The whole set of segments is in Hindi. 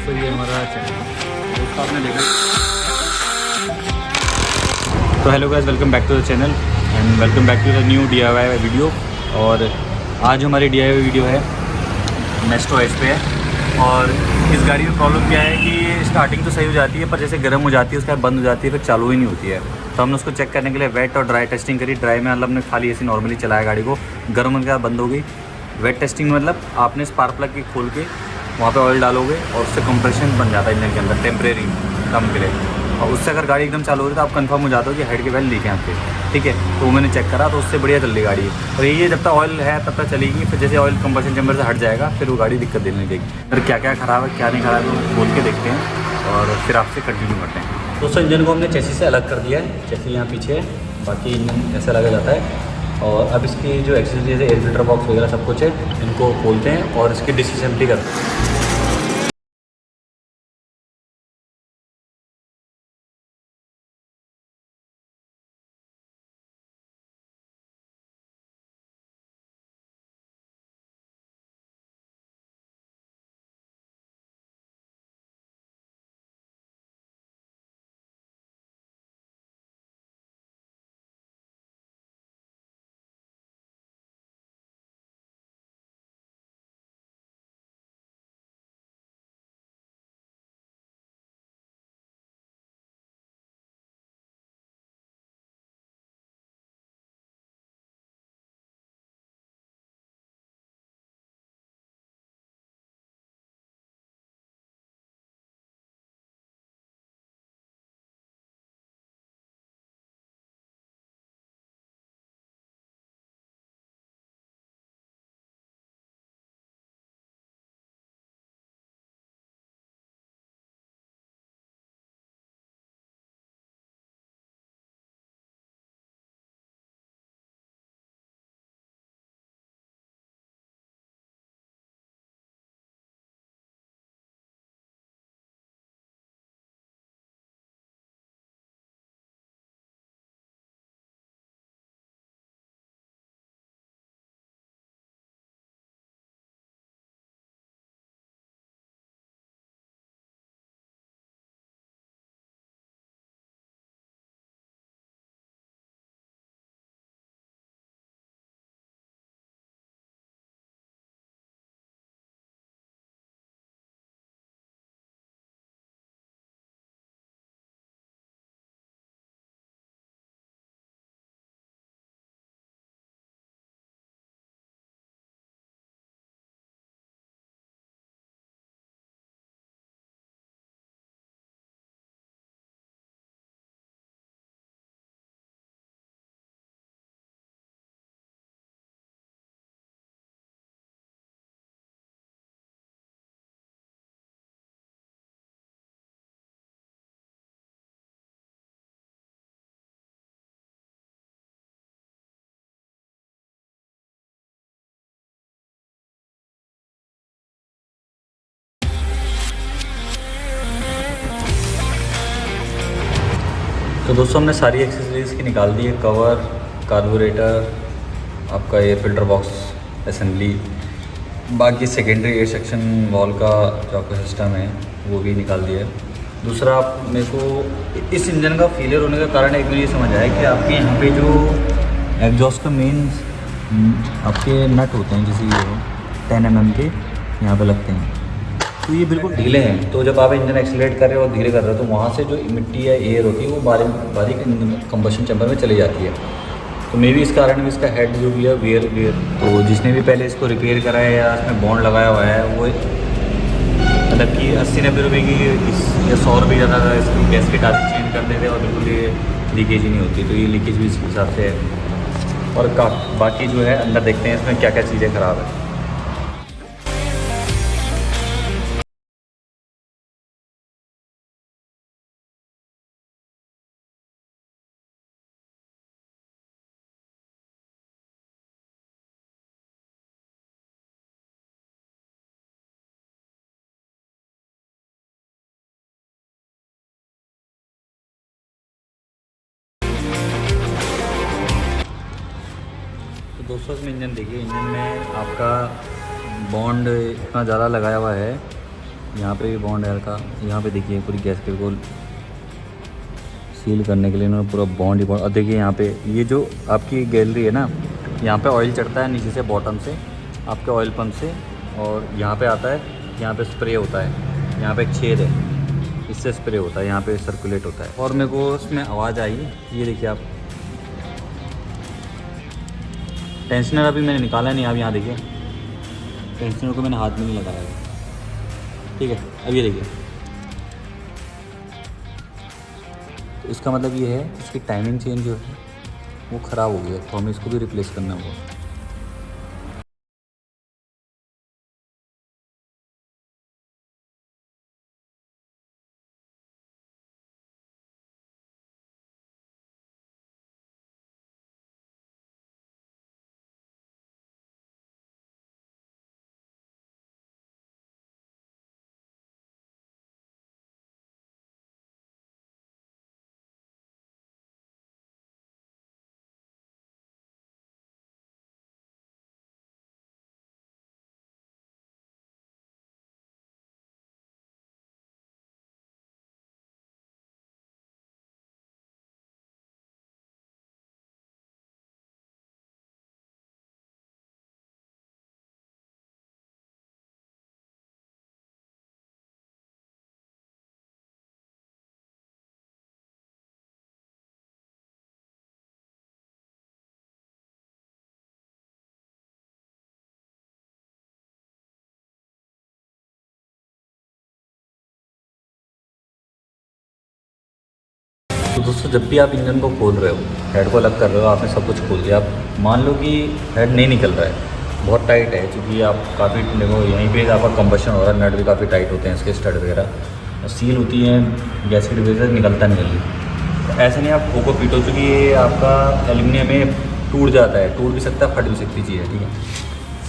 दोस्तों ये हमारा चैनल दोस्तों आपने देखा। तो hello guys, welcome back to the channel and welcome back to the new DIY video. और आज हमारी DIY वीडियो है नेस्टो एस पे है। और इस गाड़ी में प्रॉब्लम क्या है कि स्टार्टिंग तो सही हो जाती है, पर जैसे गर्म हो जाती है उसके बाद बंद हो जाती है, फिर चालू ही नहीं होती है। तो हमने उसको चेक करने के लिए वेट और ड्राई टेस्टिंग करी। ड्राई में मतलब हमने खाली ऐसे नॉर्मली चलाया गाड़ी को, गर्म होने के बाद बंद हो गई। वेट टेस्टिंग में मतलब आपने स्पार्क प्लग की खोल के वहाँ पे ऑयल डालोगे और उससे कंप्रेशन बन जाता है इंजन के अंदर टेम्परेरी कम के लिए। और उससे अगर गाड़ी एकदम चालू हो रही तो आप कंफर्म हो जाते हो कि हेड के वेल लीक है आपके, ठीक है। तो वो मैंने चेक करा तो उससे बढ़िया चल रही गाड़ी है। और ये जब तक ऑयल है तब तक चलेगी, फिर जैसे ऑयल कंप्रेशन चैम्बर से हट जाएगा फिर वो गाड़ी दिक्कत देने लगेगी। फिर क्या क्या ख़राब है क्या नहीं ख़राब है वो बोल के देखते हैं और फिर आपसे कंटिन्यू करते हैं। दोस्तों इंजन को हमने चेसी से अलग कर दिया है। चेसी यहाँ पीछे है, बाकी इंजन ऐसा लगा जाता है। और अब इसकी जो एक्सेसरीज है, एयर फिल्टर बॉक्स वगैरह सब कुछ है, इनको खोलते हैं और इसकी डिसअसेंबली करते हैं। तो दोस्तों हमने सारी एक्सेसरीज़ की निकाल दी है। कवर, कार्बोरेटर, आपका एयर फिल्टर बॉक्स असेंबली, बाकी सेकेंडरी एयर सेक्शन वॉल का जो आपका सिस्टम है वो भी निकाल दिया है। दूसरा आप मेरे को इस इंजन का फेलियर होने का कारण एक मुझे ये समझ आया कि आपके यहाँ पे जो एग्जॉस्ट का मेन आपके नट होते हैं, जैसे ये 10 mm के यहाँ पे लगते हैं, तो ये बिल्कुल ढीले हैं। तो जब आप इंजन एक्सीलरेट कर रहे हो और धीरे कर रहे हो तो वहाँ से जो मिट्टी या एयर होती है वो बारीक कंबशन चैम्बर में चली जाती है। तो मे भी इस कारण भी इसका हेड जो भी है वेयर तो जिसने भी पहले इसको रिपेयर करा है या इसमें बॉन्ड लगाया हुआ है वो मतलब कि 80-90 रुपये की या 100 रुपये ज़्यादा इसकी गैसकेट आदि चेंज कर देते हैं और बिल्कुल ये लीकेज ही नहीं होती। तो ये लीकेज भी इस हिसाब से है। और बाकी जो है अंदर देखते हैं इसमें क्या क्या चीज़ें ख़राब है। तो दोस्तों इसमें इंजन देखिए, इंजन में आपका बॉन्ड इतना ज़्यादा लगाया हुआ है यहाँ पे भी बॉन्ड है हल्का। यहाँ पे देखिए पूरी गैसकेट को सील करने के लिए इन्होंने पूरा बॉन्ड ही बॉन्ड। और देखिए यहाँ पे ये जो आपकी गैलरी है ना, यहाँ पे ऑयल चढ़ता है नीचे से बॉटम से आपके ऑयल पंप से, और यहाँ पे आता है, यहाँ पे स्प्रे होता है, यहाँ पे एक छेद है, इससे स्प्रे होता है, यहाँ पे सर्कुलेट होता है। और मेरे को उसमें आवाज़ आई, ये देखिए आप, टेंशनर अभी मैंने निकाला नहीं। आप यहाँ देखिए, टेंशनर को मैंने हाथ में नहीं लगाया है, ठीक है। अब ये देखिए, तो इसका मतलब ये है इसकी टाइमिंग चेंज जो है वो ख़राब हो गई है, तो हमें इसको भी रिप्लेस करना होगा। तो दोस्तों, जब भी आप इंजन को खोल रहे हो, हेड को अलग कर रहे हो, आपने सब कुछ खोल दिया, आप मान लो कि हेड नहीं निकल रहा है, बहुत टाइट है, क्योंकि आप काफ़ी देखो यहीं पे आपका कंबशन हो रहा है, नट भी काफ़ी टाइट होते हैं इसके, स्टड वगैरह सील होती हैं, गैसकेट वगैरह निकलता नहीं जल्दी। तो ऐसे नहीं आप ठोको पीटो, चूँकि ये आपका एल्यूमिनियम में टूट जाता है, टूट भी सकता है, फट भी सकती चीज़ है, ठीक है।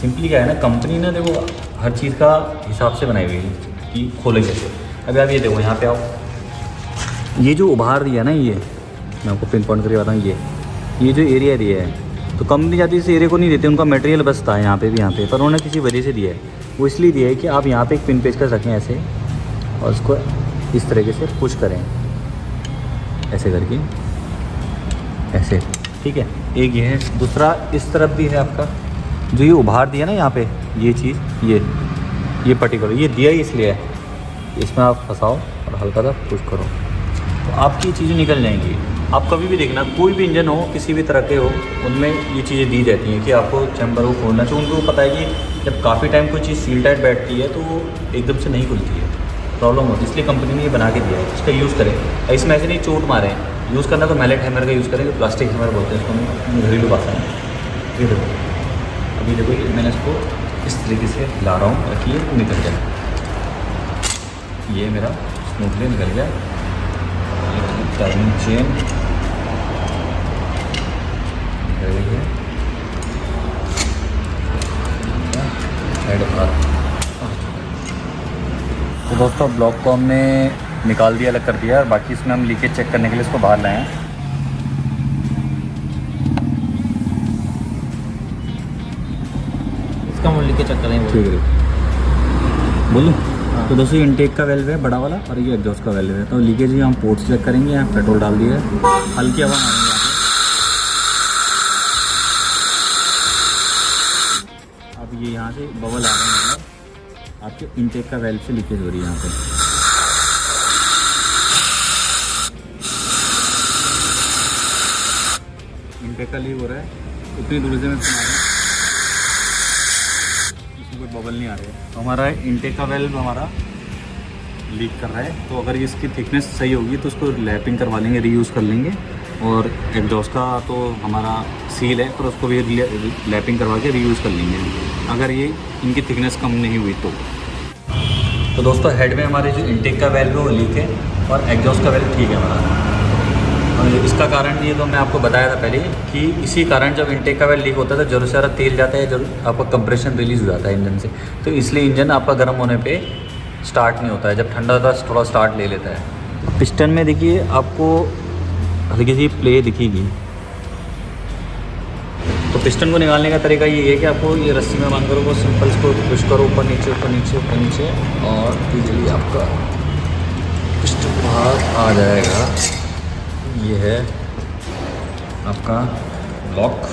सिंपली क्या है ना, कंपनी ने देखो हर चीज़ का हिसाब से बनाई हुई है कि खोले कैसे। अभी आप ये देखो, यहाँ पे आओ, ये जो उभार दिया ना, ये मैं आपको पिन पॉइंट करके बताऊँ, ये जो एरिया दिया है, तो कंपनी जाती है इस एरिया को नहीं देती, उनका मटेरियल बचता है यहाँ पे भी, यहाँ पे, पर उन्होंने किसी वजह से दिया है। वो इसलिए दिया है कि आप यहाँ पे एक पिन पेच कर सकें ऐसे, और उसको इस तरीके से पुश करें, ऐसे करके, ऐसे, ठीक है। एक ये है, दूसरा इस तरफ भी है आपका, जो ये उभार दिया ना यहाँ पे, ये चीज़, ये पर्टिकुलर ये दिया ही इसलिए है, इसमें आप फंसाओ और हल्का सा पुश करो, तो आपकी चीज़ें निकल जाएंगी। आप कभी भी देखना, कोई भी इंजन हो, किसी भी तरह के हो, उनमें ये चीज़ें दी जाती हैं कि आपको चैम्बर को खोलना चाहिए। उनको पता है कि जब काफ़ी टाइम कोई चीज़ सील टाइट बैठती है तो वो एकदम से नहीं खुलती है, प्रॉब्लम होती है, इसलिए कंपनी ने ये बना के दिया है। इसका यूज़ करें, इसमें ऐसे नहीं चोट मारें। यूज़ करना तो मैलेट हैमर का यूज़ करें, जो प्लास्टिक हैमर बोलते हैं इसको, घरेलू भाषा में। ये देखो, अभी देखो मैंने इसको इस तरीके से ला रहा हूँ ताकि ये निकल जाए, ये मेरा स्मूथली निकल गया। टाइमिंग चेन तो दोस्तों, ब्लॉक को हमने निकाल दिया, अलग कर दिया, और बाकी इसमें हम लीकेज चेक करने के लिए इसको बाहर लाए हैं। इसका हम लीकेज चेक करेंगे, ठीक है, बोलूँ? तो दोस्तों, ये इनटेक का वेल्व है बड़ा वाला, और ये एग्जॉस्ट का वेल्व है। तो लीकेज हम पोर्ट चेक करेंगे। यहाँ पेट्रोल डाल दिया है, हल्की हवा मारेंगे यहाँ पे। अब ये यहाँ से बबल आ रहे हैं, आपके इनटेक का वेल्व से लीकेज हो रही है यहाँ पे। इनटेक का लीक हो रहा है, उतनी दूरी से मैं सुना रहा हूँ, कोई बबल नहीं आ रही है। तो हमारा इनटेक का वेल्व हमारा लीक कर रहा है, तो अगर इसकी थिकनेस सही होगी तो उसको लैपिंग करवा लेंगे, रीयूज़ कर लेंगे। और एग्जॉस्ट का तो हमारा सील है, पर उसको भी लैपिंग करवा के रीयूज़ कर लेंगे, अगर ये इनकी थिकनेस कम नहीं हुई तो दोस्तों, हेड में हमारे जो इनटेक का वेल्व है वो लीक है, और एग्जॉस्ट का वेल्व ठीक है हमारा। और इसका कारण ये तो मैं आपको बताया था पहले कि इसी कारण जब इनटेक का वेल्व लीक होता है तो ज़रूर से ज़्यादा तेल जाता है, जब आपका कंप्रेशन रिलीज़ हो जाता है इंजन से, तो इसलिए इंजन आपका गर्म होने पे स्टार्ट नहीं होता है। जब ठंडा होता है थोड़ा स्टार्ट ले लेता है। पिस्टन में देखिए आपको हल्की सी प्ले दिखेगी, तो पिस्टन को निकालने का तरीका ये है कि आपको ये रस्सी में बांध करो, वो सिंपल इसको पुश करो ऊपर नीचे ऊपर नीचे ऊपर नीचे, और इजीली आपका पिस्टन बाहर आ जाएगा। ये है आपका लॉक।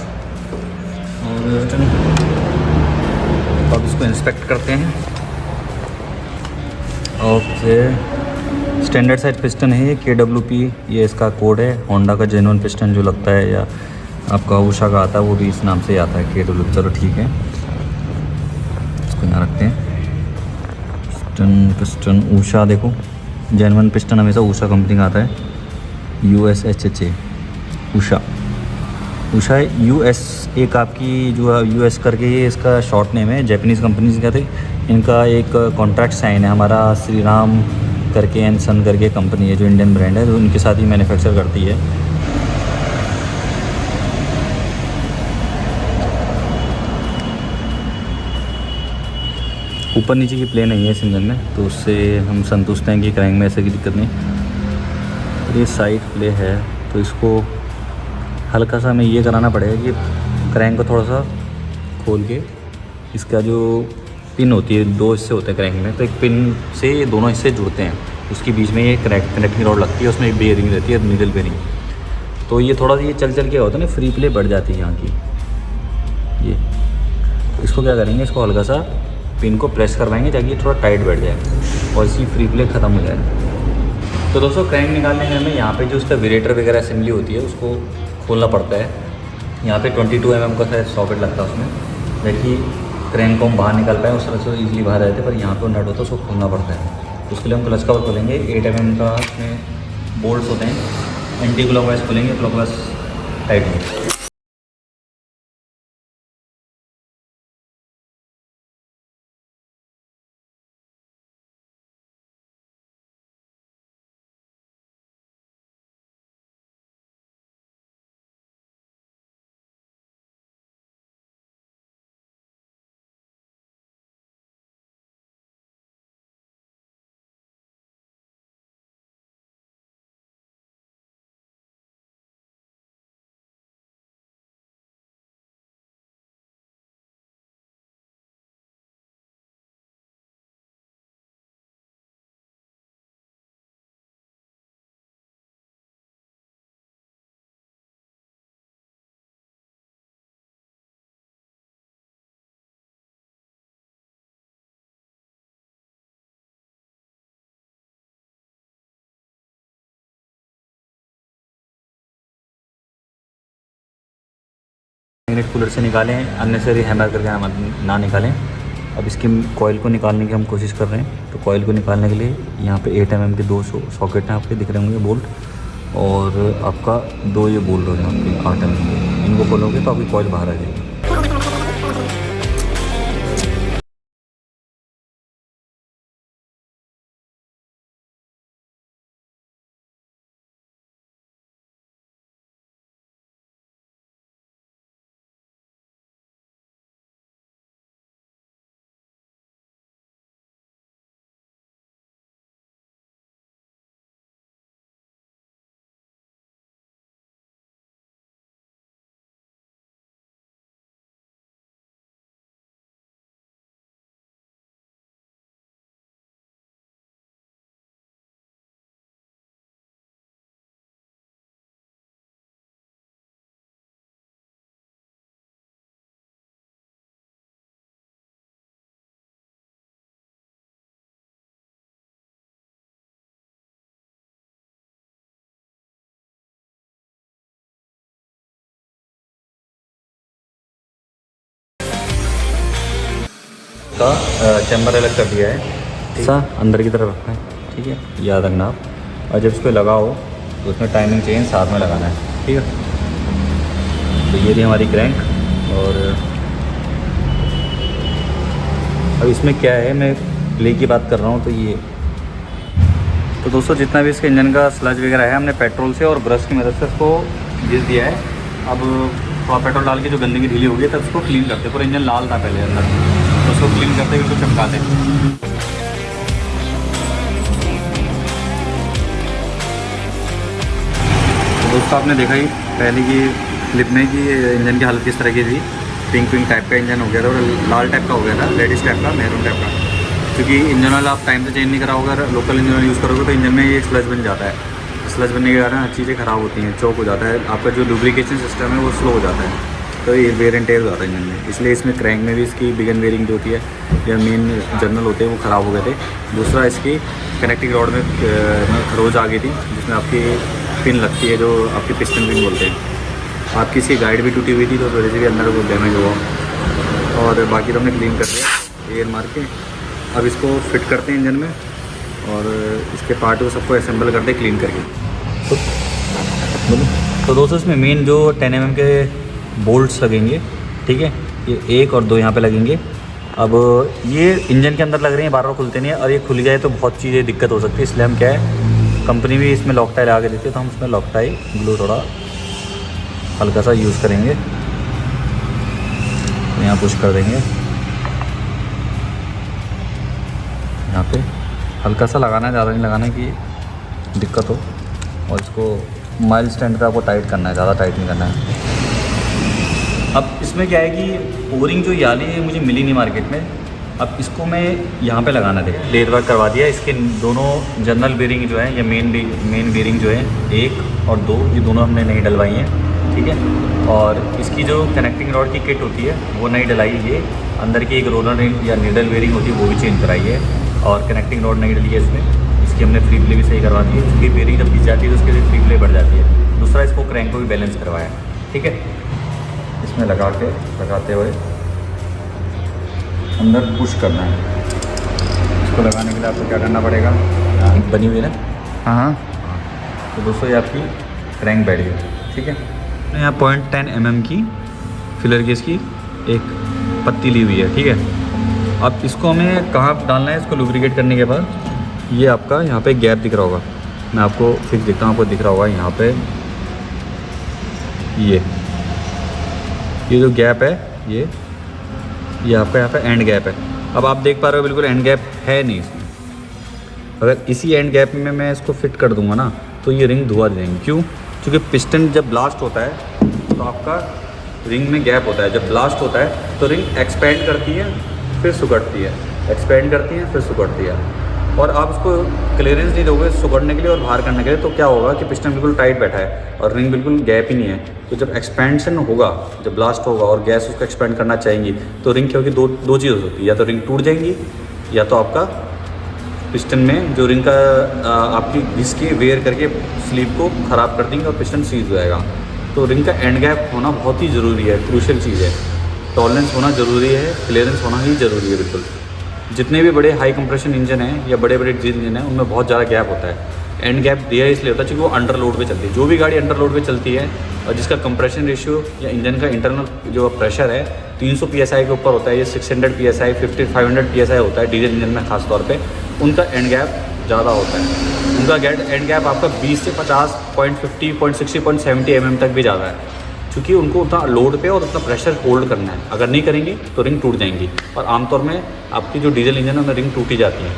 और अब इसको इंस्पेक्ट करते हैं। ओके, स्टैंडर्ड साइज पिस्टन है ये, KWP ये इसका कोड है। होंडा का जेन्युइन पिस्टन जो लगता है, या आपका उषा का आता है, वो भी इस नाम से आता है, KWP। चलो ठीक है, इसको यहाँ रखते हैं। पिस्टन उषा, देखो जेन्युइन पिस्टन हमेशा उषा कंपनी का आता है, USHA उषा US। एक आपकी जो US करके ये इसका शॉर्ट नेम है, जैपनीज़ कंपनीज का थे। इनका एक कॉन्ट्रैक्ट साइन है हमारा श्री राम करके एंड सन करके कंपनी है, जो इंडियन ब्रांड है, जो उनके साथ ही मैन्युफैक्चर करती है। ऊपर नीचे की प्ले नहीं है इस इंजन में, तो उससे हम संतुष्ट हैं कि क्रैंक में ऐसे की दिक्कत नहीं। ये साइड प्ले है, तो इसको हल्का सा हमें ये कराना पड़ेगा कि क्रैंक को थोड़ा सा खोल के, इसका जो पिन होती है, 2 हिस्से होते हैं क्रैंक में, तो एक पिन से ये दोनों हिस्से जुड़ते हैं, उसके बीच में ये कनेक्टिंग रॉड लगती है, उसमें एक बेयरिंग रहती है, निडल बेयरिंग। तो ये थोड़ा सा ये चल चल के होता है ना, फ्री प्ले बढ़ जाती है यहाँ की। ये तो इसको क्या करेंगे, इसको हल्का सा पिन को प्रेस करवाएंगे ताकि ये थोड़ा टाइट बैठ जाए और इसकी फ्री प्ले ख़त्म हो जाए। तो दोस्तों, क्रैंक निकालने में हमें यहाँ पे जो उसका वेरेटर वगैरह असेंबली होती है, उसको खोलना पड़ता है। यहाँ पे 22 mm का शायद सॉकेट लगता है उसमें, ताकि क्रैंक को हम बाहर निकाल पाएँ। उस तरह से ईजिली बाहर रहते, पर यहाँ पे नट होता है, उसको खोलना पड़ता है। उसके लिए हम क्लच कवर खोलेंगे, 8 mm का उसमें बोल्ट होते हैं, एंटी क्लॉकवाइज खोलेंगे, क्लॉकवाइज टाइट होंगे। मैग्नेट कूलर से निकालें, अननेसेसरी हैमर करके हम ना निकालें। अब इसकी कॉइल को निकालने की हम कोशिश कर रहे हैं। तो कॉइल को निकालने के लिए यहाँ पे 8 mm के 2 सॉकेट हैं, आपके दिख रहे होंगे बोल्ट, और आपका 2 ये बोल्ट हो हैं आपके 8 mm के। इनको खोलोगे तो आपकी कॉइल बाहर आ जाएगी। का चैम्बर अलग कर दिया है, सा अंदर की तरफ रखना है, ठीक है, याद रखना आप। और जब इसको लगाओ तो उसमें टाइमिंग चेन साथ में लगाना है, ठीक है। तो ये थी हमारी क्रैंक। और अब इसमें क्या है, मैं प्ले की बात कर रहा हूँ, तो ये तो दोस्तों जितना भी इसके इंजन का स्लज वगैरह है, हमने पेट्रोल से और ब्रश की मदद से इसको घिस दिया है। अब थोड़ा पेट्रोल डाल के जो गंदगी ढीली हो गई तब उसको क्लीन करते। पूरा इंजन लाल था पहले अंदर, तो उसको क्लीन करते हुए उसको चमकाते। तो दोस्तों आपने देखा ही पहले की क्लिप में कि इंजन की हालत किस तरह की थी। पिंक टाइप का इंजन हो गया था और लाल टाइप का हो गया था, रेडिश टाइप का, मैरून टाइप का। क्योंकि इंजन ऑयल आप टाइम से चेंज नहीं कराओगे, अगर लोकल इंजन ऑयल यूज़ करोगे तो इंजन में ये स्लज बन जाता है। स्लज बनने के कारण हर चीज़ें ख़राब होती हैं, चौक हो जाता है, आपका जो लुब्रिकेशन सिस्टम है वो स्लो हो जाता है, तो ये वेयर एंड टेयर हो जाता है इंजन में। इसलिए इसमें क्रैंक में भी इसकी बिगन वेयरिंग जो होती है या मेन जर्नल होते हैं वो ख़राब हो गए थे। दूसरा इसकी कनेक्टिंग रॉड में खरोच आ गई थी, जिसमें आपकी पिन लगती है जो आपकी पिस्टन पिन बोलते हैं। आपकी इसकी गाइड भी टूटी हुई थी, तो उस वजह से भी अंदर वो डैमेज हुआ। और बाकी तो हमने क्लीन कर दिया एयर मार के। अब इसको फिट करते हैं इंजन में और इसके पार्ट को सबको असेंबल करते हैं क्लीन करके। तो दोस्तों इसमें मेन जो 10 mm के बोल्ट्स लगेंगे, ठीक है, ये 1 और 2 यहाँ पे लगेंगे। अब ये इंजन के अंदर लग रहे हैं, बार बार खुलते नहीं है, और ये खुल जाए तो बहुत चीज़ें दिक्कत हो सकती है। इसलिए हम क्या है, कंपनी भी इसमें लॉक टाई लगा के देती है, तो हम इसमें लॉक टाई ग्लू थोड़ा हल्का सा यूज़ करेंगे। तो यहाँ पुश कर देंगे, यहाँ पे हल्का सा लगाना है, ज़्यादा नहीं लगाना है कि दिक्कत हो। और इसको माइल स्टैंड पे आपको टाइट करना है, ज़्यादा टाइट नहीं करना है। अब इसमें क्या है कि ओरिंग जो याली है मुझे मिली नहीं मार्केट में। अब इसको मैं यहाँ पे लगाना थे, लेद वर्क करवा दिया। इसके दोनों जनरल बेरिंग जो है या मेन बेरिंग जो है 1 और 2, ये दोनों हमने नहीं डलवाई हैं, ठीक है। और इसकी जो कनेक्टिंग रॉड की किट होती है वो नहीं डलाई है। अंदर की एक रोलर या नीडल बेरिंग होती है वो भी चेंज कराई है, और कनेक्टिंग रॉड नहीं डली है इसमें। इसकी हमने फ्री प्ले भी सही करवा दी है, क्योंकि बेरिंग जब घिस जाती है तो उसके लिए फ्री प्ले बढ़ जाती है। दूसरा, इसको क्रैंक को भी बैलेंस करवाया, ठीक है। इसमें लगाते हुए अंदर पुश करना है। इसको लगाने के लिए आपको क्या करना पड़ेगा, बनी हुई है ना, हाँ। तो दोस्तों ये आपकी क्रैंक बैठ गई, ठीक है। यहाँ 0.10 mm की फिलर गेज की एक पत्ती ली हुई है, ठीक है। अब इसको हमें कहाँ डालना है, इसको लुब्रिकेट करने के बाद ये आपका यहाँ पे गैप दिख रहा होगा, मैं आपको फिक्स दिखता हूँ, आपको दिख रहा होगा यहाँ पे ये जो गैप है, ये आपका यहाँ पे एंड गैप है। अब आप देख पा रहे हो बिल्कुल एंड गैप है नहीं इसमें। अगर इसी एंड गैप में मैं इसको फिट कर दूंगा ना, तो ये रिंग धुआ देंगे। क्यों? क्योंकि पिस्टन जब ब्लास्ट होता है तो आपका रिंग में गैप होता है। जब ब्लास्ट होता है तो रिंग एक्सपेंड करती है फिर सुगड़ती है, एक्सपेंड करती है फिर सुगड़ती है। और आप उसको क्लियरेंस नहीं दोगे सुगड़ने के लिए और बाहर करने के लिए, तो क्या होगा कि पिस्टन बिल्कुल टाइट बैठा है और रिंग बिल्कुल गैप ही नहीं है। तो जब एक्सपेंशन होगा, जब ब्लास्ट होगा और गैस उसको एक्सपेंड करना चाहेंगी, तो रिंग क्या होगी, दो चीज़ हो सकती है, या तो रिंग टूट जाएंगी या तो आपका पिस्टन में जो रिंग का आपकी घिस के वेयर करके स्लीव को ख़राब कर देंगे और पिस्टन सीज हो जाएगा। तो रिंग का एंड गैप होना बहुत ही ज़रूरी है, क्रूशियल चीज़ है। टॉलरेंस होना ज़रूरी है, क्लियरेंस होना ही ज़रूरी है बिल्कुल। जितने भी बड़े हाई कंप्रेशन इंजन हैं या बड़े बड़े डीजल इंजन हैं, उनमें बहुत ज़्यादा गैप होता है। एंड गैप दिया इसलिए होता है क्योंकि वो अंडर लोड पे चलती है। जो भी गाड़ी अंडर लोड पे चलती है और जिसका कंप्रेशन रेशियो या इंजन का इंटरनल जो प्रेशर है 300 PSI के ऊपर होता है, ये 600 PSI 500 PSI होता है डीजल इंजन में खास तौर पे, उनका एंड गैप ज़्यादा होता है। उनका एंड गैप आपका 20 से 50, 0.50, 0.60, 0.70 mm तक भी ज़्यादा है, क्योंकि उनको उतना लोड पे और उतना प्रेशर होल्ड करना है। अगर नहीं करेंगे तो रिंग टूट जाएंगी, और आमतौर में आपकी जो डीजल इंजन है उनमें रिंग टूटी जाती है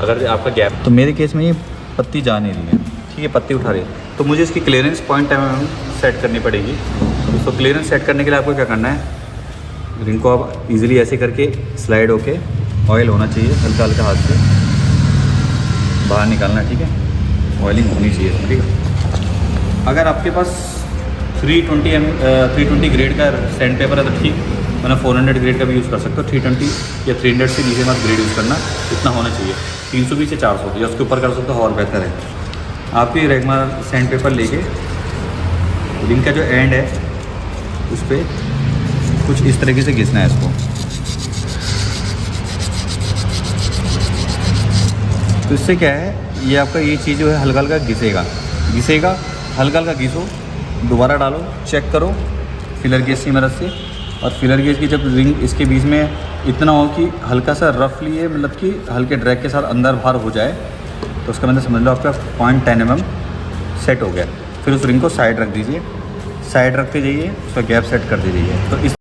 अगर आपका गैप। तो मेरे केस में ये पत्ती जा नहीं रही है, ठीक है, पत्ती उठा रही है, तो मुझे इसकी क्लियरेंस 0.10 mm सेट करनी पड़ेगी। तो क्लियरेंस सेट करने के लिए आपको क्या करना है, रिंग को आप इजीली ऐसे करके स्लाइड होके, ऑयल होना चाहिए हल्का हल्का हाथ से बाहर निकालना, ठीक है। ऑयलिंग होनी चाहिए, ठीक है। अगर आपके पास 320 ग्रेड का सैंड पेपर है तो ठीक, वरना 400 ग्रेड का भी यूज़ कर सकते हो। 320 या 300 से नीचे मत ग्रेड यूज़ करना, इतना होना चाहिए। 320 से 400 या उसके ऊपर कर सकते हो और बेहतर है। आपके रेगमार सैंड पेपर लेके रिंग का जो एंड है उस पर कुछ इस तरीके से घिसना है इसको। तो इससे क्या है, ये आपका ये चीज़ जो है हल्का हल्का घिसेगा, हल्का हल्का घिसो, दोबारा डालो, चेक करो फिलर गेज की मदद से। और फिलर गेज की जब रिंग इसके बीच में इतना हो कि हल्का सा रफली है, मतलब कि हल्के ड्रैग के साथ अंदर बाहर हो जाए, तो उसका मतलब समझ लो आपका 0.10 mm सेट हो गया। फिर उस रिंग को साइड रख दीजिए, साइड रखते जाइए, उसका गैप सेट कर दीजिए। तो इस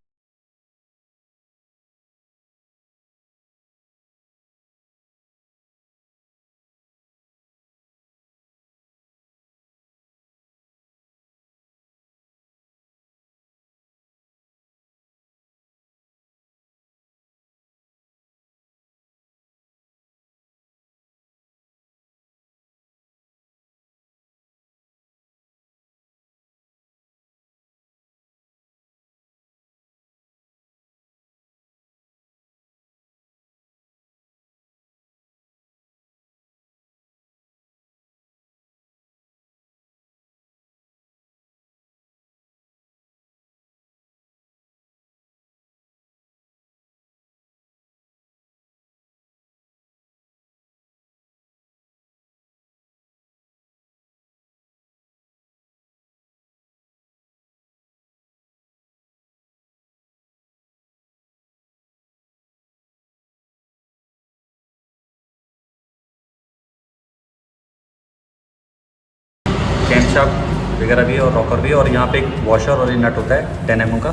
कैमशाफ्ट वगैरह भी है और रॉकर भी है, और यहाँ पे एक वॉशर और ये नट होता है 10 mm का,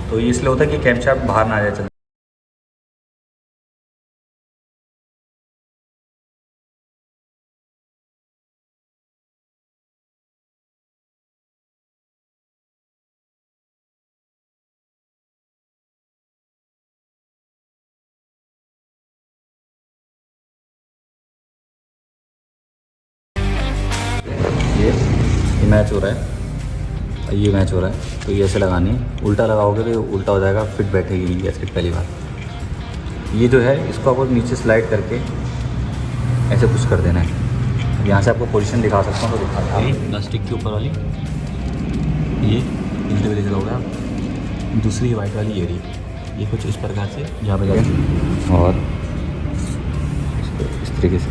तो ये इसलिए होता है कि कैमशाफ्ट बाहर ना आ जाए चलते। ये मैच हो रहा है, ये मैच हो रहा है, तो ये ऐसे लगानी है। उल्टा लगाओगे तो उल्टा हो जाएगा, फिट बैठेगी नहीं गैस्केट पहली बार। ये जो है इसको आपको नीचे स्लाइड करके ऐसे पुश कर देना है। यहाँ से आपको पोजीशन दिखा सकता हूँ, तो दिखा प्लास्टिक के ऊपर वाली ये इंडिविजुअल हो गया, दूसरी वाइट वाली ये रही, ये कुछ इस प्रकार से यहाँ पर जाए और इसको इस तरीके से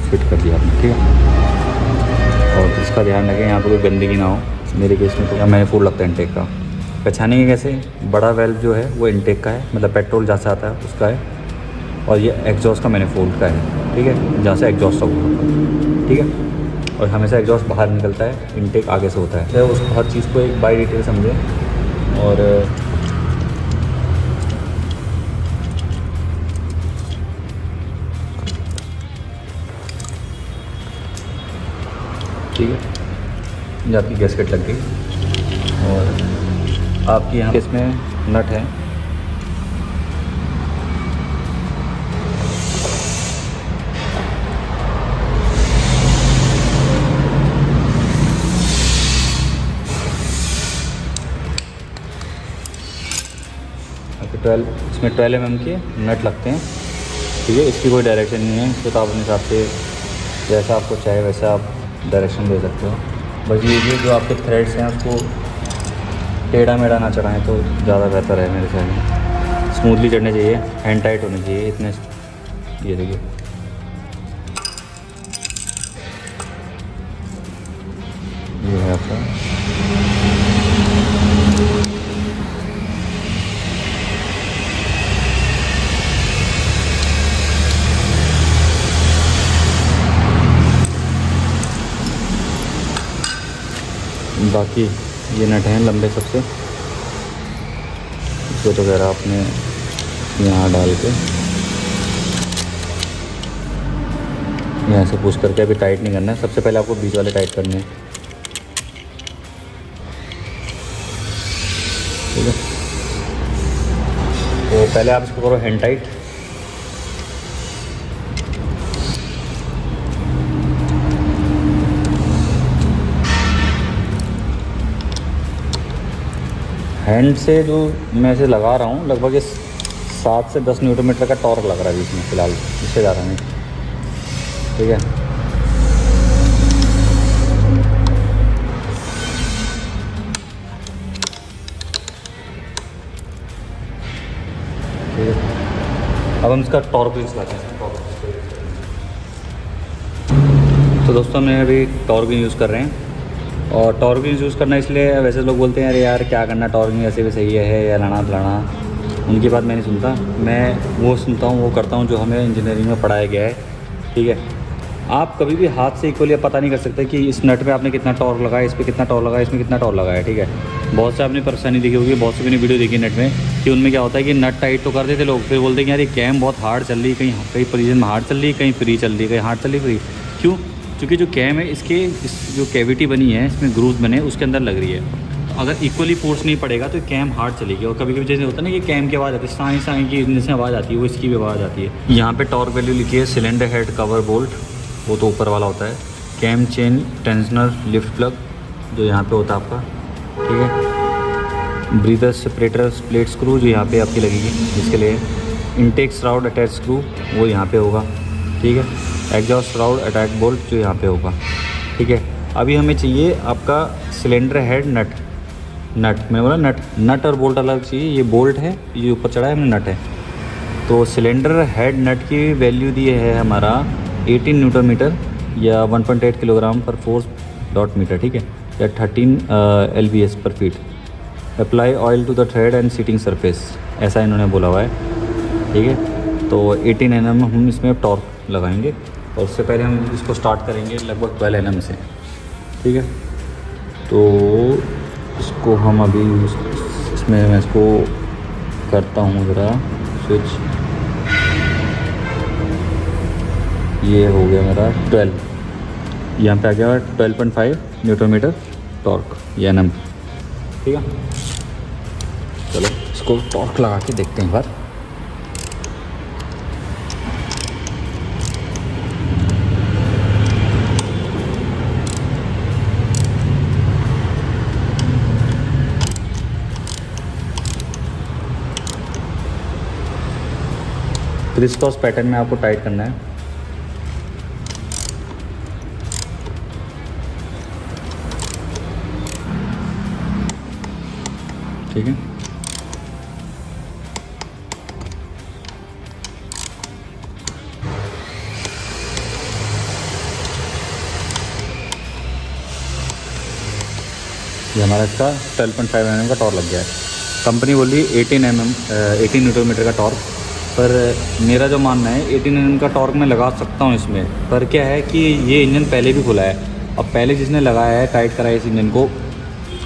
फिट कर दिया आपने, ठीक है। और इसका ध्यान रखें यहाँ पर कोई गंदगी ना हो। मेरे केस में तो मैनिफोल्ड लगता है इनटेक का। पहचानेंगे कैसे? बड़ा वेल्व जो है वो इनटेक का है, मतलब पेट्रोल जहाँ से आता है उसका है, और ये एग्जॉस्ट का मैनिफोल्ड का है, ठीक है, जहाँ से एग्जॉस्ट होगा, ठीक है। और हमेशा एग्जॉस्ट बाहर निकलता है, इनटेक आगे से होता है, तो उसको हर चीज़ को एक बाय डिटेल समझें। और ठीक है, ये आपकी गैस्केट लग गई, और आपकी यहाँ इसमें नट है, इसमें 12 mm के नट लगते हैं, ठीक है। इसकी कोई डायरेक्शन नहीं है, इसको तो आप अपने हिसाब से जैसा आपको चाहे वैसा आप डायरेक्शन दे सकते हो। बस ये जो आपके थ्रेड्स हैं उसको टेढ़ा मेढ़ा ना चढ़ाएं तो ज़्यादा बेहतर है मेरे ख्याल में। स्मूथली चढ़ने चाहिए, हैंड टाइट होने चाहिए इतने। ये देखिए, ये है आपका बाकी ये नट हैं लंबे सबसे, इसको तो वगैरह आपने यहाँ डाल के यहाँ से पुश करके अभी टाइट नहीं करना है। सबसे पहले आपको बीच वाले टाइट करने हैं, ठीक है। तो पहले आप इसको करो हैंड टाइट, हैंड से जो मैं इसे लगा रहा हूँ लगभग इस 7 से 10 न्यूटन का टॉर्क लग रहा है इसमें फ़िलहाल, इससे ज़्यादा नहीं, ठीक है। अब हम इसका टॉर्क भी चलाते हैं। तो दोस्तों हमने अभी टॉर्क यूज़ कर रहे हैं, और टॉर्किंग यूज़ करना इसलिए, वैसे लोग बोलते हैं अरे यार क्या करना टॉर्किंग, ऐसे भी सही है या लड़ा, उनकी बात मैं नहीं सुनता। मैं वो सुनता हूँ, वो करता हूँ जो हमें इंजीनियरिंग में पढ़ाया गया है, ठीक है। आप कभी भी हाथ से इक्वली पता नहीं कर सकते कि इस नट में आपने कितना टॉर्क लगाया, इस पर कितना टॉर्क लगाया, इसमें कितना टॉर्क लगाया, ठीक है। बहुत से आपने परेशानी देखी होगी, बहुत से मैंने वीडियो देखी नेट में कि उनमें क्या होता है कि नट टाइट तो कर देते लोग, फिर बोलते हैं कि यार ये कैम बहुत हार्ड चल रही है, कहीं पोजीशन में हार्ड चल रही है, कहीं फ्री चल रही है, कहीं हार्ड चल रही है, फ्री। क्यों? क्योंकि जो कैम है इसके इस जो कैविटी बनी है, इसमें ग्रूव बने, उसके अंदर लग रही है। तो अगर इक्वली फोर्स नहीं पड़ेगा तो कैम हार्ड चलेगी। और कभी कभी जैसे होता है ना कि कैम की आवाज़ आती है, साई साई की जैसे आवाज़ आती है, वो इसकी भी आवाज़ आती है। यहाँ पे टॉर्क वैल्यू लिखी है, सिलेंडर हेड कवर बोल्ट, वो तो ऊपर वाला होता है। Cam chain tensioner lift plug जो यहाँ पे होता है आपका, ठीक है। ब्रीदर सेपरेटर स्प्लिट स्क्रू जो यहाँ पे आपकी लगेगी, जिसके लिए इनटेक श्राउड अटैच स्क्रू वो यहाँ पे होगा, ठीक है। एग्जॉस्ट श्राउड अटैक बोल्ट जो यहाँ पे होगा, ठीक है। अभी हमें चाहिए आपका सिलेंडर हेड नट मैंने बोला नट और बोल्ट अलग चाहिए। ये बोल्ट है, ये ऊपर चढ़ा है, हमने नट है। तो सिलेंडर हेड नट की वैल्यू दी है हमारा 18 न्यूटन मीटर या 1.8 किलोग्राम पर फोर्स डॉट मीटर, ठीक है, या 13 LBS पर फीट। Apply oil to the thread and seating surface, ऐसा इन्होंने बोला हुआ है, ठीक है। तो 18 mm हम इसमें टॉर्क लगाएंगे, और उससे पहले हम इसको स्टार्ट करेंगे लगभग 12 mm से, ठीक है। तो इसको हम अभी इसमें मैं इसको करता हूँ ज़रा स्विच। ये हो गया मेरा 12, यहाँ पे आ गया 12.5 न्यूटन मीटर टॉर्क या एनएम। ठीक है, चलो इसको टॉर्क लगा के देखते हैं एक बार। क्रिस क्रॉस पैटर्न में आपको टाइट करना है। ठीक है, ये हमारा इसका 12.5 mm का टॉर्क लग गया है। कंपनी बोल रही है 18 न्यूटन मीटर का टॉर्क, पर मेरा जो मानना है 18 mm का टॉर्क मैं लगा सकता हूँ इसमें। पर क्या है कि ये इंजन पहले भी खुला है, अब पहले जिसने लगाया है टाइट कराया इस इंजन को,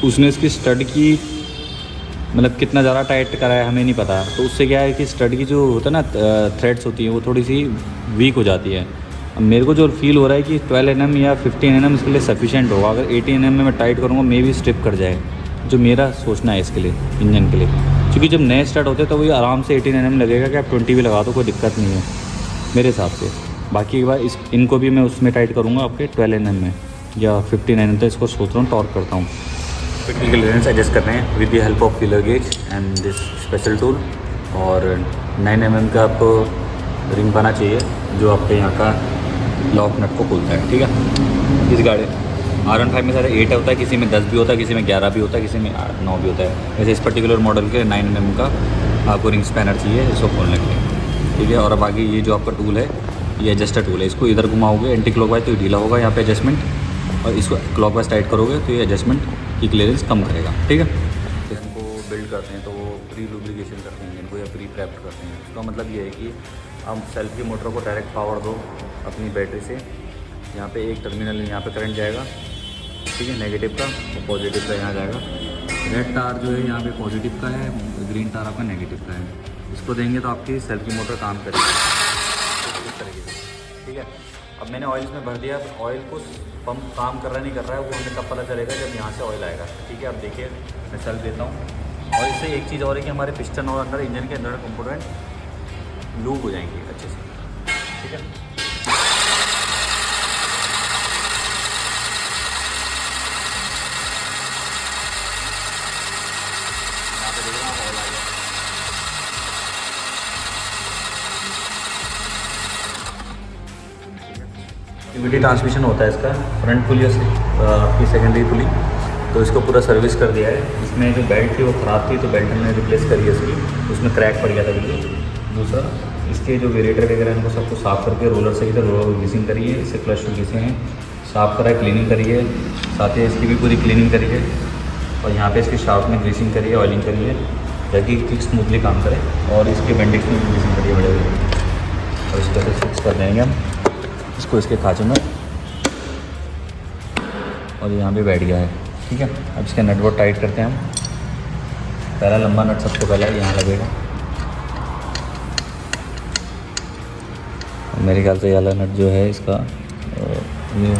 उसने इसकी स्टड की मतलब कितना ज़्यादा टाइट कराया हमें नहीं पता। तो उससे क्या है कि स्टड की जो होता है ना थ्रेड्स होती हैं वो थोड़ी सी वीक हो जाती है। अब मेरे को जो फील हो रहा है कि 12 mm या 15 mm इसके लिए सफिशिएंट होगा। अगर 18 mm में मैं टाइट करूँगा मे भी स्ट्रिप कर जाए, जो मेरा सोचना है इसके लिए इंजन के लिए। क्योंकि जब नए स्टार्ट होते हैं तो वही आराम से 18 mm लगेगा कि आप 20 भी लगा दो, कोई दिक्कत नहीं है मेरे हिसाब से। बाकी एक बार इनको भी मैं उसमें टाइट करूँगा आपके 12 mm में या 15 mm तक इसको सोच रहा हूँ टॉर्क करता हूँ। फिटिंग क्लियरेंस एडजस्ट करने हैं with the help of feeler gauge and this special tool. और 9 mm का आपको रिंग पाना चाहिए जो आपके यहाँ का लॉक नट को खोलता है। ठीक है, इस गाड़ी R15 में सारे 8 होता है, किसी में 10 भी होता है, किसी में 11 भी होता है, किसी में 8 9 भी होता है। वैसे इस पर्टिकुलर मॉडल के 9 mm का आपको रिंग स्पैनर चाहिए इसको खोलने के लिए। ठीक है, और अब आगे ये जो आपका टूल है ये एडजस्टर टूल है। इसको इधर घुमाओगे एंटी क्लॉकवाइज तो ये ढीला होगा यहाँ पे एडजस्टमेंट, और इसको क्लॉकवाइज टाइट करोगे तो ये एडजस्टमेंट की क्लियरेंस कम करेगा। ठीक है, इनको बिल्ड करते हैं तो वो प्री लुब्रिकेशन करते हैं इनको या प्री प्रेप्ड करते हैं। इसका मतलब ये है कि हम सेल्फ की मोटर को डायरेक्ट पावर दो अपनी बैटरी से। यहाँ पे एक टर्मिनल यहाँ पे करंट जाएगा, ठीक है, नेगेटिव का, और पॉजिटिव का यहाँ जाएगा। रेड तार जो है यहाँ पे पॉजिटिव का है, ग्रीन तार आपका नेगेटिव का है। इसको देंगे तो आपकी सेल्फ की मोटर काम करेगी इस तरीके से। ठीक है, अब मैंने ऑयल इसमें भर दिया। ऑयल को पंप काम कर रहा है नहीं कर रहा है वो हमें तब पता चलेगा जब यहाँ से ऑयल आएगा। ठीक है, आप देखिए मैं सेल्फ देता हूँ। और इससे एक चीज़ और है कि हमारे पिस्टन और अंदर इंजन के अंदर कंपोनेंट लूप हो जाएंगे अच्छे से। ठीक है, यहाँ पे देख रहा हूँ ऑयल आ गया। यूनिटी ट्रांसमिशन होता है इसका, फ्रंट पुली आपकी सेकेंडरी पुली। तो इसको पूरा सर्विस कर दिया है। इसमें जो बेल्ट थी वो ख़राब थी तो बेल्ट हमने रिप्लेस करी है इसकी, उसमें क्रैक पड़ गया था बिल्कुल। दूसरा, इसके जो वेरिएटर वगैरह इनको सबको साफ़ करके रोलर से इधर रोलर ग्रीसिंग करी है, इससे क्लच घिसे हैं, साफ़ करा है, क्लीनिंग करी है, साथ ही इसकी भी पूरी क्लीनिंग करी है। और यहाँ पे इसके शाफ्ट में ग्रीसिंग करी है, ऑयलिंग करी है ताकि किक स्मूथली काम करे। और इसके बेंडिक्स में भी ग्रीसिंग करी है बड़े बड़े। और इसको ऐसे फिक्स कर देंगे हम इसको इसके खाँचों में, और यहाँ पे बैठ गया है। ठीक है, अब इसका नट बोल्ट टाइट करते हैं हम। पहला लंबा नट सबसे पहला यहाँ लगेगा, मेरे ख्याल से ये वाला नट जो है इसका ये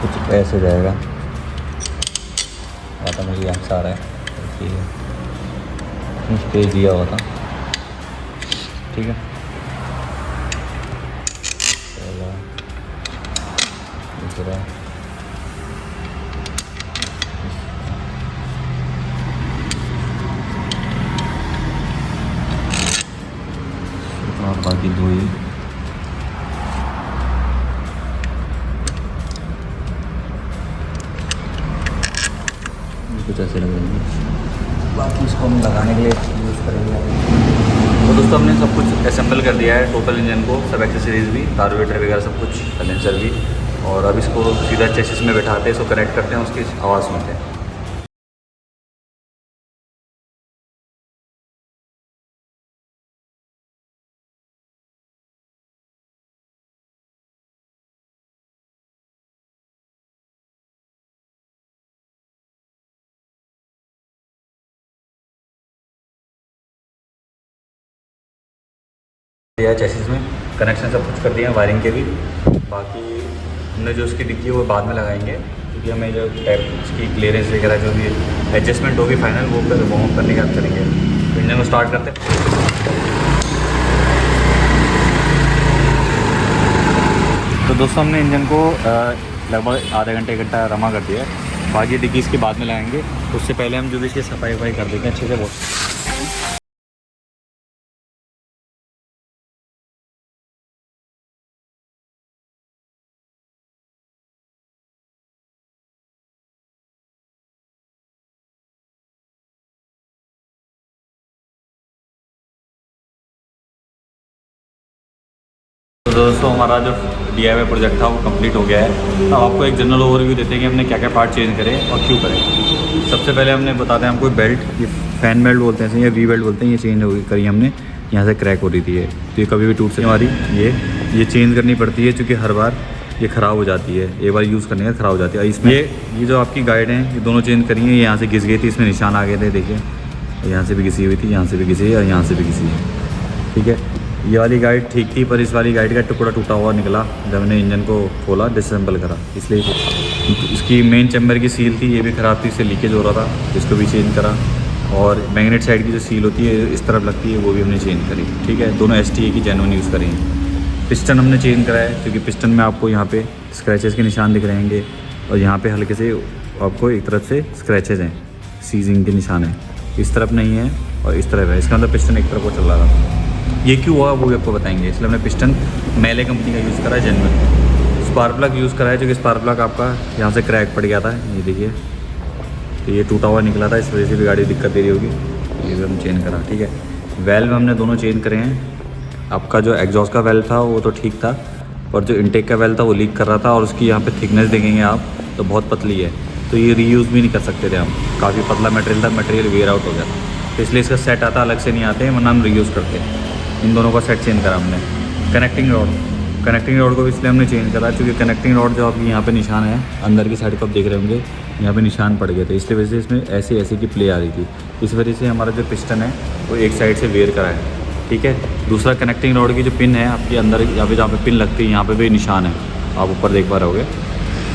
कुछ ऐसे जाएगा, आता मुझे यहाँ से आ रहा है, स्पेस दिया हुआ था। ठीक है, पहला दूसरा और बाकी दो ही। कुछ ऐसे लग रहे हैं, बाकी इसको हम लगाने के लिए यूज़ करेंगे। तो दोस्तों हमने सब कुछ असेंबल कर दिया है, टोटल इंजन को, सब एक्सेसरीज भी, कार्बोरेटर वगैरह सब कुछ, कंडेंसर भी। और अब इसको सीधा चेसिस में बैठाते हैं, इसको कनेक्ट करते हैं, उसकी आवाज़ सुनते हैं। दिया है चेसिस में, कनेक्शन सब कुछ कर दिया है, वायरिंग के भी। बाकी हमने जो उसकी डिक्की है वो बाद में लगाएंगे, क्योंकि हमें जो टाइप उसकी क्लियरेंस वगैरह जो भी एडजस्टमेंट होगी फाइनल वो करने के बाद करेंगे। तो इंजन को स्टार्ट करते हैं। तो दोस्तों हमने इंजन को लगभग आधा घंटे 1 घंटा रमा कर दिया है। बाकी डिक्की इसके बाद में लगाएंगे, उससे पहले हम जो भी इसकी सफाई वफाई कर देंगे अच्छे से। बहुत तो दोस्तों हमारा जो DIY प्रोजेक्ट था वो कंप्लीट हो गया है। अब आपको एक जनरल ओवरव्यू देते हैं कि हमने क्या क्या पार्ट चेंज करे और क्यों करें। सबसे पहले हमने बताते हैं हमको बेल्ट, ये फैन बेल्ट बोलते हैं या वी बेल्ट बोलते हैं, ये चेंज हो करी हमने। यहाँ से क्रैक हो रही थी तो ये कभी भी टूट सकती है हमारी। ये चेंज करनी पड़ती है क्योंकि हर बार ये ख़राब हो जाती है, एक बार यूज़ करने के बाद ख़राब हो जाती है। इसमें ये जो आपकी गाइड हैं ये दोनों चेंज करी हैं। ये यहाँ से घिस गई थी, इसमें निशान आ गए थे, देखिए यहाँ से भी घिसी हुई थी, यहाँ से भी घिसी और यहाँ से भी घिसी है। ठीक है, ये वाली गाइड ठीक थी, पर इस वाली गाइड का टुकड़ा टूटा हुआ निकला जब मैंने इंजन को खोला, डिसअसेंबल करा। इसलिए इसकी मेन चैम्बर की सील थी, ये भी ख़राब थी, इससे लीकेज हो रहा था, इसको भी चेंज करा। और मैग्नेट साइड की जो सील होती है इस तरफ लगती है, वो भी हमने चेंज करी। ठीक है, दोनों STA की जेन्युइन यूज़ करी। पिस्टन हमने चेंज करा है, क्योंकि पिस्टन में आपको यहाँ पे स्क्रैचेस के निशान दिख रहेंगे और यहाँ पे हल्के से आपको एक तरफ से स्क्रैचेस हैं, सीजिंग के निशान हैं। इस तरफ नहीं है और इस तरफ है, इसका मतलब पिस्टन एक तरफ को चल रहा था। ये क्यों हुआ वो भी आपको बताएंगे। इसलिए हमने पिस्टन मेले कंपनी का यूज़ करा है, जेन्युइन। स्पार्क प्लग यूज़ करा है, क्योंकि स्पार्क प्लग आपका यहाँ से क्रैक पड़ गया था, ये देखिए, तो ये टूटा हुआ निकला था, इस वजह से भी गाड़ी दिक्कत दे रही होगी। ये भी हम चेंज करा। ठीक है, वेल्व हमने दोनों चेंज करे हैं। आपका जो एग्जॉस्ट का वेल्व था वो तो ठीक था, पर जो इनटेक का वेल्व था वो लीक कर रहा था, और उसकी यहाँ पे थिकनेस देखेंगे आप तो बहुत पतली है, तो ये रीयूज़ भी नहीं कर सकते थे हम। काफ़ी पतला मटेरियल था, मटेरियल वेयर आउट हो गया था, तो इसलिए इसका सेट आता अलग से नहीं आते हैं, वरना हम रीयूज़ करते हैं। इन दोनों का सेट चेंज करा हमने। कनेक्टिंग रॉड को भी इसलिए हमने चेंज करा क्योंकि कनेक्टिंग रॉड जो आपकी यहाँ पे निशान है अंदर की साइड को आप देख रहे होंगे, यहाँ पे निशान पड़ गए थे, इसलिए वजह से इसमें ऐसे की प्ले आ रही थी। इस वजह से हमारा जो पिस्टन है वो एक साइड से वेयर करा है। ठीक है, दूसरा कनेक्टिंग रॉड की जो पिन है आपकी अंदर यहाँ पे जहाँ पे पिन लगती है, यहाँ पे भी निशान है, आप ऊपर देख पा रहे होगे,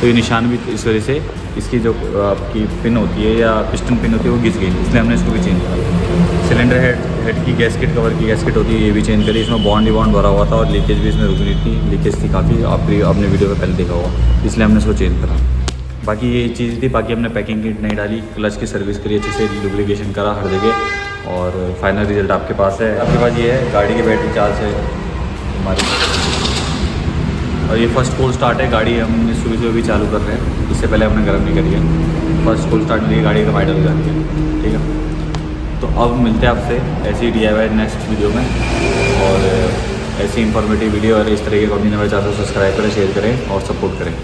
तो ये निशान भी इस वजह से इसकी जो आपकी पिन होती है या पिस्टन पिन होती है वो घिस गई, इसलिए हमने इसको भी चेंज करा। सिलेंडर हेड की गैसकेट, कवर की गैसकेट होती है, ये भी चेंज करी। इसमें बॉन्ड भरा हुआ था और लीकेज भी इसमें रुक रही थी, लीकेज थी काफ़ी, आपने वीडियो में पहले देखा होगा, इसलिए हमने इसको चेंज करा। बाकी ये चीज़ थी। बाकी हमने पैकिंग किट नहीं डाली, क्लच की सर्विस करी अच्छे से, लुब्रिकेशन करा हर जगह, और फाइनल रिजल्ट आपके पास है। आपके पास ये है, गाड़ी की बैटरी चार्ज है हमारी, और ये फर्स्ट कोल्ड स्टार्ट है। गाड़ी हम सुबह से भी चालू कर रहे हैं, इससे पहले हमने गर्म नहीं करी है। फर्स्ट कोल्ड स्टार्ट में गाड़ी का वाइडल हो जाती है। ठीक है, तो अब मिलते हैं आपसे ऐसी DIY नेक्स्ट वीडियो में, और ऐसी इंफॉर्मेटिव वीडियो और इस तरह के कंटेंट हमारे चैनल को सब्सक्राइब करें, शेयर करें और सपोर्ट करें।